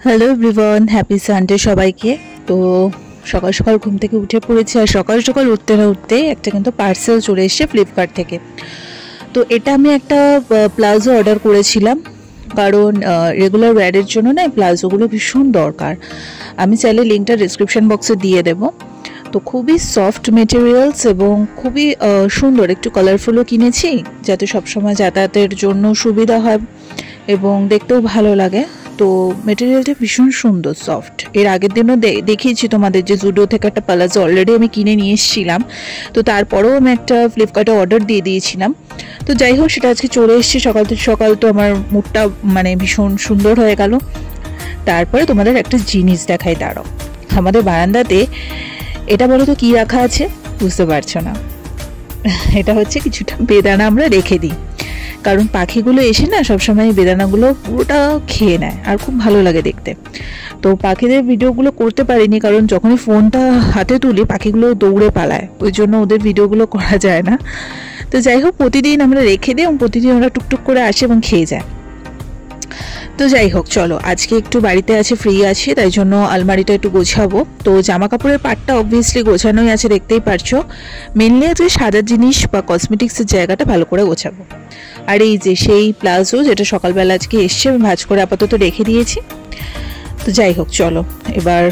Hello everyone, happy Sunday সবাইকে। তো সকাল সকাল ঘুম থেকে উঠে পড়েছি, আর সকাল সকাল উঠতে না উঠতে একটা কিন্তু পার্সেল চলে এসেছে ফ্লিপকার্ট থেকে। তো এটা আমি একটা প্লাজো অর্ডার করেছিলাম, কারণ রেগুলার ওয়্যারের জন্য না প্লাজোগুলো ভীষণ দরকার। আমি চাইলে লিঙ্কটা ডিসক্রিপশন বক্সে দিয়ে দেবো। তো খুবই সফট মেটেরিয়ালস এবং খুবই সুন্দর, একটু কালারফুলও কিনেছি যাতে সবসময় যাতায়াতের জন্য সুবিধা হয় এবং দেখতেও ভালো লাগে। তো মেটেরিয়ালটা ভীষণ সুন্দর, সফট। এর আগের দিনও দেখিয়েছি তোমাদের যে জুডো থেকে একটা প্লাজো অলরেডি আমি কিনে নিয়ে এসেছিলাম। তো তারপরেও আমি একটা ফ্লিপকার্টে অর্ডার দিয়ে দিয়েছিলাম। তো যাই হোক, সেটা আজকে চলে এসেছি সকাল থেকে সকাল। তো আমার মুডটা ভীষণ সুন্দর হয়ে গেল। তারপরে তোমাদের একটা জিনিস দেখাই, দাঁড়াও। আমাদের বারান্দাতে এটা বলো তো কী রাখা আছে, বুঝতে পারছো না? এটা হচ্ছে কিছুটা বেদানা আমরা রেখে দিই, কারণ পাখিগুলো এসে না সবসময় বেদানাগুলো পুরোটা খেয়ে নেয়, আর খুব ভালো লাগে দেখতে। তো পাখিদের ভিডিওগুলো করতে পারিনি, কারণ যখনই ফোনটা হাতে তুলি পাখিগুলো দৌড়ে পালায়, ওই জন্য ওদের ভিডিওগুলো করা যায় না। তো যাই হোক, প্রতিদিন আমরা রেখে দিই এবং প্রতিদিন ওরা টুকটুক করে আসে এবং খেয়ে যায়। তো যাই হোক, চলো আজকে একটু বাড়িতে আছে, ফ্রি আছি, তাই জন্য আলমারিটা একটু গোছাবো। তো জামা কাপড়ের পাটটা অবভিয়াসলি গোছানোই আছে, দেখতেই পারছো। মেনলি আজকে সাদা জিনিস বা কসমেটিক্সের জায়গাটা ভালো করে গোছাবো। আর এই যে সেই প্লাজো যেটা সকালবেলা আজকে এসছে, আমি ভাঁজ করে আপাতত রেখে দিয়েছি। তো যাই হোক, চলো এবার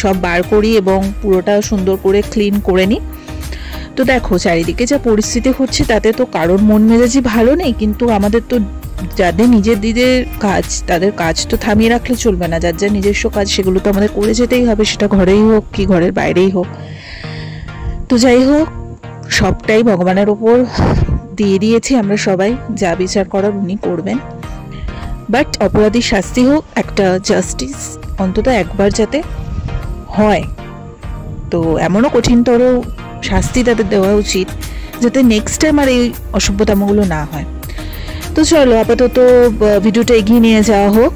সব বার করি এবং পুরোটা সুন্দর করে ক্লিন করে নিই। তো দেখো, চারিদিকে যা পরিস্থিতি হচ্ছে তাতে তো কারোর মন মেজাজি ভালো নেই, কিন্তু আমাদের তো যাদের নিজেদের কাজ, তাদের কাজ তো থামিয়ে রাখলে চলবে না। যার যার নিজস্ব কাজ সেগুলো তো আমাদের করে যেতেই হবে, সেটা ঘরেই হোক কি ঘরের বাইরেই হোক। তো যাই হোক, সবটাই ভগবানের ওপর দিয়ে দিয়েছি আমরা সবাই, যা বিচার করার উনি করবেন। বাট অপরাধীর শাস্তি হোক, একটা জাস্টিস অন্তত একবার যাতে হয়। তো এমনও কঠিনতর শাস্তি তাদের দেওয়া উচিত, যাতে নেক্সট টাইম আর এই অসভ্যতামগুলো না হয়। তো চলো আপাতত ভিডিওটা এগিয়ে নিয়ে যাওয়া হোক।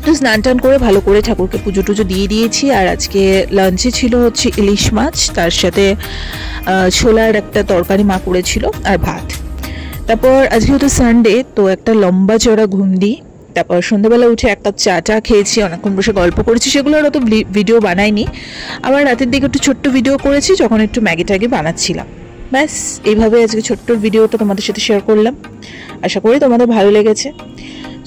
তো স্নান টান করে ভালো করে ঠাকুরকে পুজো টুজো দিয়ে দিয়েছি। আর আজকে লাঞ্চে ছিল হচ্ছে ইলিশ মাছ, তার সাথে ছোলার একটা তরকারি মা করেছিল, আর ভাত। তারপর আজকে তো সানডে, তো একটা লম্বা চড়া ঘুম দিই। তারপর সন্ধ্যাবেলা উঠে এক কাপ চা খেয়েছি, অনেকক্ষণ বসে গল্প করেছি, সেগুলোর অত ভিডিও বানাইনি। আবার রাতের দিকে একটু ছোট্ট ভিডিও করেছি যখন একটু ম্যাগি ট্যাগি বানাচ্ছিলাম। ব্যাস এইভাবে আজকে ছোট্ট ভিডিওটা তোমাদের সাথে শেয়ার করলাম। আশা করি তোমাদের ভালো লেগেছে।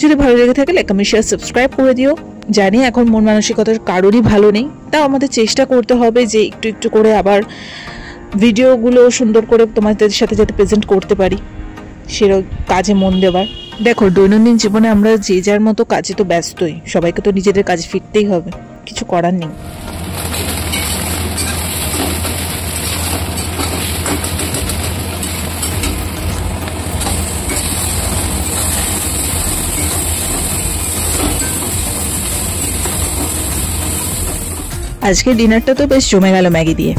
যদি ভালো লেগে থাকে লাইক, কমেন্ট, শেয়ার, সাবস্ক্রাইব করে দিও। জানি এখন মন মানসিকতার কারোরই ভালো নেই, তাও আমাদের চেষ্টা করতে হবে যে একটু একটু করে আবার ভিডিওগুলো সুন্দর করে তোমাদের সাথে যাতে প্রেজেন্ট করতে পারি, সেরকম কাজে মন দেওয়ার। দেখো, দৈনন্দিন জীবনে আমরা যে যার মতো কাজে তো ব্যস্তই, সবাইকে তো নিজেদের কাজে ফিরতেই হবে, কিছু করার নেই। আজকে ডিনারটা তো বেশ জমে গেল ম্যাগি দিয়ে।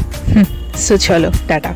সো চলো, টাটা।